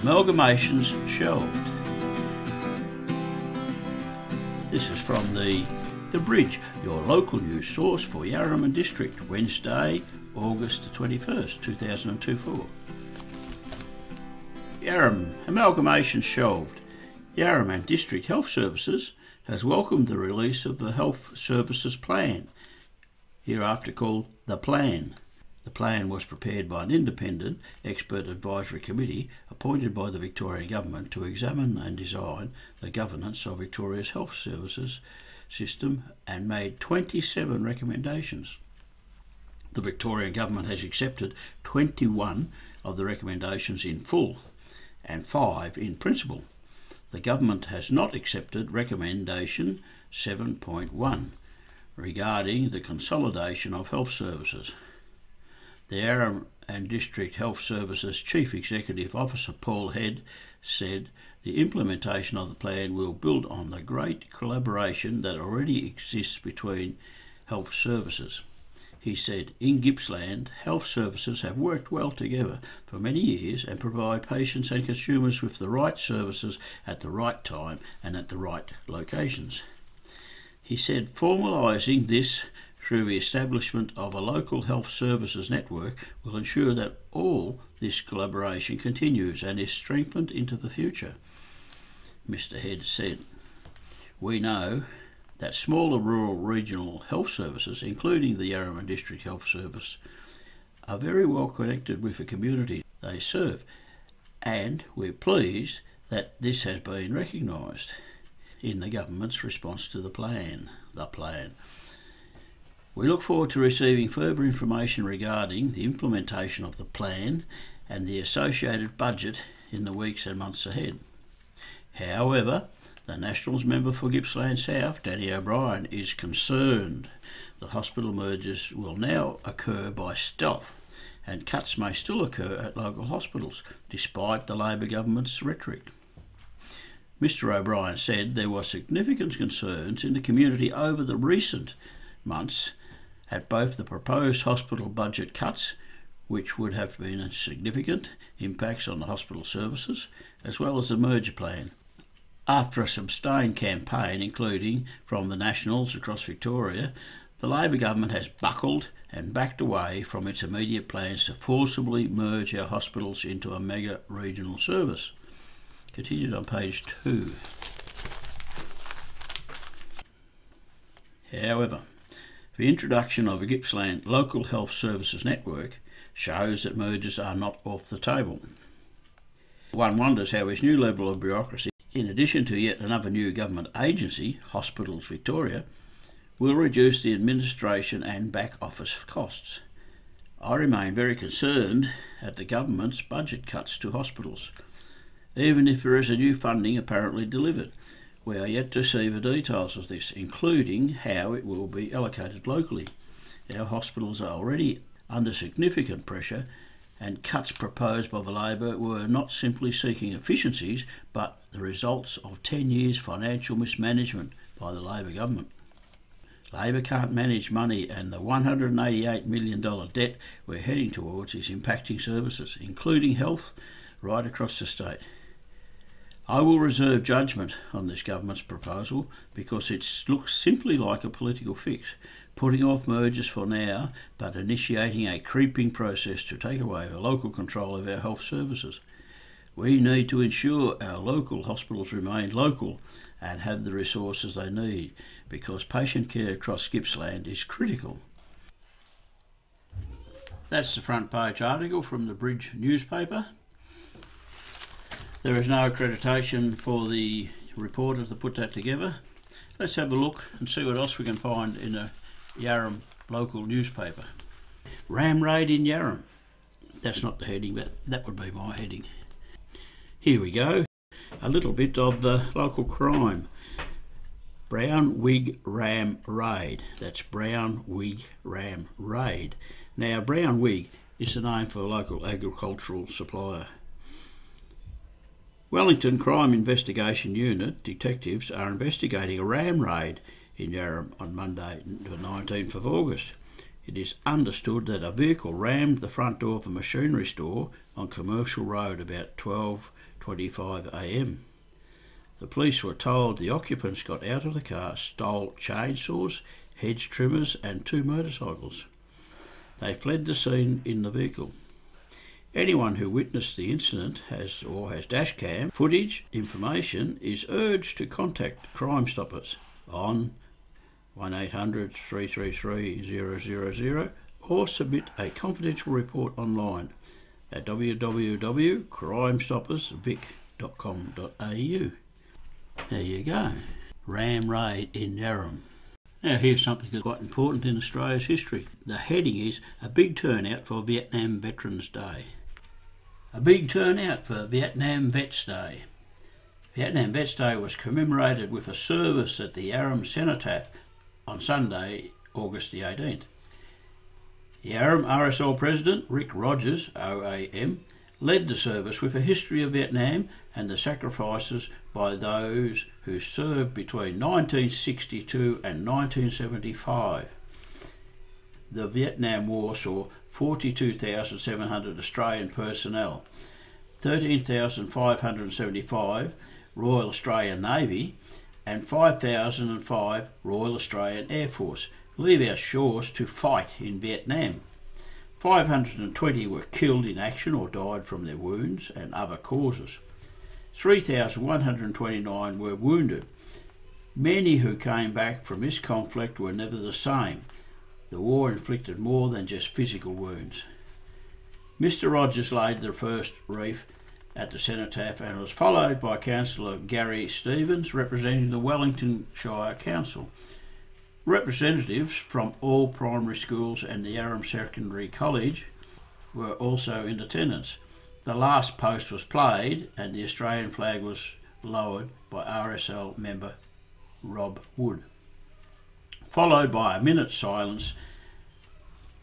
Amalgamations shelved. This is from the Bridge, your local news source for Yarram and District, Wednesday, August 21st, 2024. Yarram, amalgamation shelved. Yarram and District Health Services has welcomed the release of the Health Services Plan, hereafter called the Plan. The plan was prepared by an independent expert advisory committee appointed by the Victorian Government to examine and design the governance of Victoria's health services system and made 27 recommendations. The Victorian Government has accepted 21 of the recommendations in full and 5 in principle. The Government has not accepted recommendation 7.1 regarding the consolidation of health services. The Yarram and District Health Services Chief Executive Officer Paul Head said the implementation of the plan will build on the great collaboration that already exists between health services. He said, in Gippsland, health services have worked well together for many years and provide patients and consumers with the right services at the right time and at the right locations. He said, formalising this through the establishment of a local health services network will ensure that all this collaboration continues and is strengthened into the future. Mr. Head said, we know that smaller rural regional health services, including the Yarram and District Health Service, are very well connected with the community they serve, and we're pleased that this has been recognised in the Government's response to the plan. We look forward to receiving further information regarding the implementation of the plan and the associated budget in the weeks and months ahead. However, the Nationals member for Gippsland South, Danny O'Brien, is concerned that hospital mergers will now occur by stealth and cuts may still occur at local hospitals, despite the Labor government's rhetoric. Mr. O'Brien said there were significant concerns in the community over the recent months at both the proposed hospital budget cuts, which would have been significant impacts on the hospital services, as well as the merger plan. After a sustained campaign, including from the Nationals across Victoria, the Labor government has buckled and backed away from its immediate plans to forcibly merge our hospitals into a mega regional service. Continued on page 2. However, the introduction of a Gippsland local health services network shows that mergers are not off the table. One wonders how this new level of bureaucracy, in addition to yet another new government agency, Hospitals Victoria, will reduce the administration and back office costs. I remain very concerned at the government's budget cuts to hospitals, even if there is a new funding apparently delivered. We are yet to see the details of this, including how it will be allocated locally. Our hospitals are already under significant pressure, and cuts proposed by the Labor were not simply seeking efficiencies, but the results of 10 years' financial mismanagement by the Labor government. Labor can't manage money, and the $188 million debt we're heading towards is impacting services, including health, right across the state. I will reserve judgment on this government's proposal because it looks simply like a political fix, putting off mergers for now but initiating a creeping process to take away the local control of our health services. We need to ensure our local hospitals remain local and have the resources they need, because patient care across Gippsland is critical. That's the front page article from the Bridge newspaper. There is no accreditation for the reporter to put that together. Let's have a look and see what else we can find in a Yarram local newspaper. Ram raid in Yarram. That's not the heading, but that would be my heading. Here we go. A little bit of the local crime. Brown wig ram raid. That's brown wig ram raid. Now, brown wig is the name for a local agricultural supplier. Wellington Crime Investigation Unit detectives are investigating a ram raid in Yarram on Monday, the 19th of August. It is understood that a vehicle rammed the front door of a machinery store on Commercial Road about 12 11:25 a.m. The police were told the occupants got out of the car, stole chainsaws, hedge trimmers and 2 motorcycles. They fled the scene in the vehicle. Anyone who witnessed the incident has dashcam footage information is urged to contact Crime Stoppers on 1800 333 000 or submit a confidential report online at www.crimestoppersvic.com.au. There you go. Ram raid in Yarram. Now here's something that's quite important in Australia's history. The heading is a big turnout for Vietnam Veterans Day. A big turnout for Vietnam Vets Day. Vietnam Vets Day was commemorated with a service at the Yarram Cenotaph on Sunday, August the 18th. Yarram RSL President Rick Rogers, OAM, led the service with a history of Vietnam and the sacrifices by those who served between 1962 and 1975. The Vietnam War saw 42,700 Australian personnel, 13,575 Royal Australian Navy and 5,005 Royal Australian Air Force leave our shores to fight in Vietnam. 520 were killed in action or died from their wounds and other causes. 3,129 were wounded. Many who came back from this conflict were never the same. The war inflicted more than just physical wounds. Mr. Rogers laid the first wreath at the cenotaph and was followed by Councillor Gary Stevens representing the Wellington Shire Council. Representatives from all primary schools and the Yarram Secondary College were also in attendance. The last post was played and the Australian flag was lowered by RSL member Rob Wood, followed by a minute's silence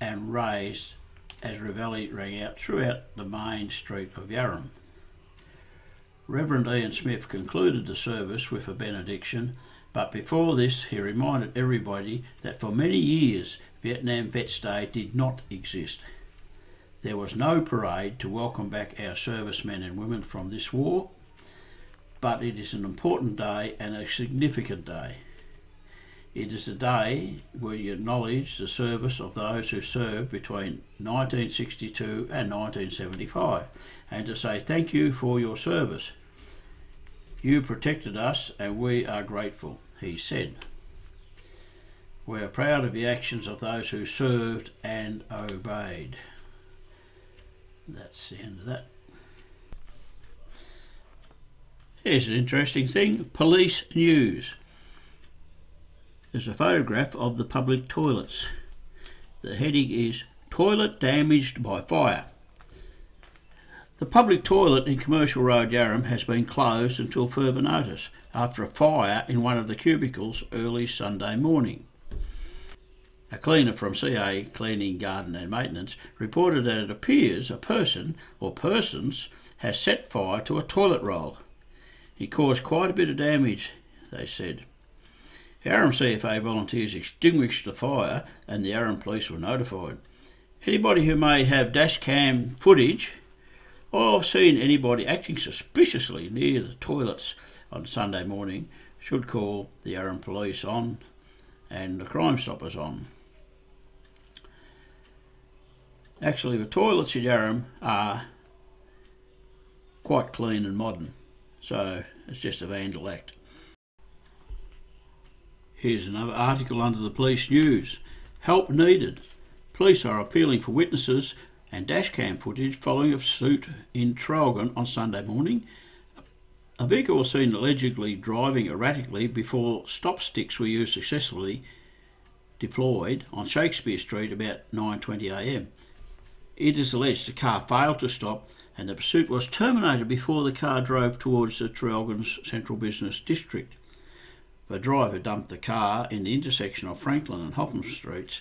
and raised as reveille rang out throughout the main street of Yarram. Reverend Ian Smith concluded the service with a benediction, but before this he reminded everybody that for many years Vietnam Vets Day did not exist. There was no parade to welcome back our servicemen and women from this war, but it is an important day and a significant day. It is a day where you acknowledge the service of those who served between 1962 and 1975 and to say thank you for your service. You protected us and we are grateful, he said. We are proud of the actions of those who served and obeyed. That's the end of that. Here's an interesting thing, police news. There's a photograph of the public toilets. The heading is Toilet Damaged by Fire. The public toilet in Commercial Road, Yarram has been closed until further notice after a fire in one of the cubicles early Sunday morning. A cleaner from CA Cleaning, Garden and Maintenance reported that it appears a person or persons has set fire to a toilet roll. It caused quite a bit of damage, they said. Yarram CFA volunteers extinguished the fire and the Yarram police were notified. Anybody who may have dashcam footage or seen anybody acting suspiciously near the toilets on Sunday morning should call the Yarram police on and the Crime Stoppers on. Actually, the toilets in Yarram are quite clean and modern, so it's just a vandal act. Here's another article under the police news. Help needed. Police are appealing for witnesses and dashcam footage following a pursuit in Traralgon on Sunday morning. A vehicle was seen allegedly driving erratically before stop sticks were used successfully deployed on Shakespeare Street about 9:20 a.m. It is alleged the car failed to stop and the pursuit was terminated before the car drove towards the Traralgon's Central Business District. The driver dumped the car in the intersection of Franklin and Hotham Streets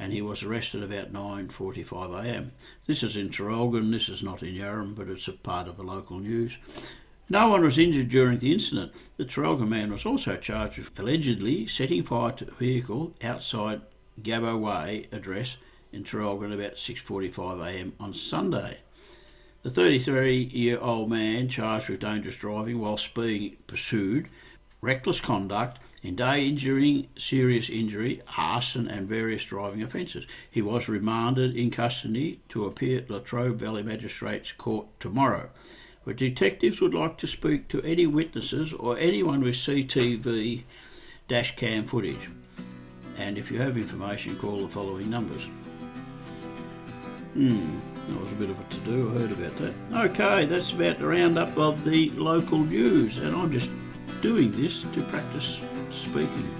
and he was arrested about 9:45 a.m. This is in Traralgon, this is not in Yarram, but it's a part of the local news. No one was injured during the incident. The Traralgon man was also charged with allegedly setting fire to a vehicle outside Gabbo Way address in Traralgon about 6:45 a.m. on Sunday. The 33-year-old man charged with dangerous driving whilst being pursued, reckless conduct, endangering serious injury, arson and various driving offences. He was remanded in custody to appear at Latrobe Valley Magistrates Court tomorrow. But detectives would like to speak to any witnesses or anyone with CTV dash cam footage. And if you have information, call the following numbers. That was a bit of a to-do, I heard about that. Okay, that's about the roundup of the local news, and I'm just doing this to practice speaking.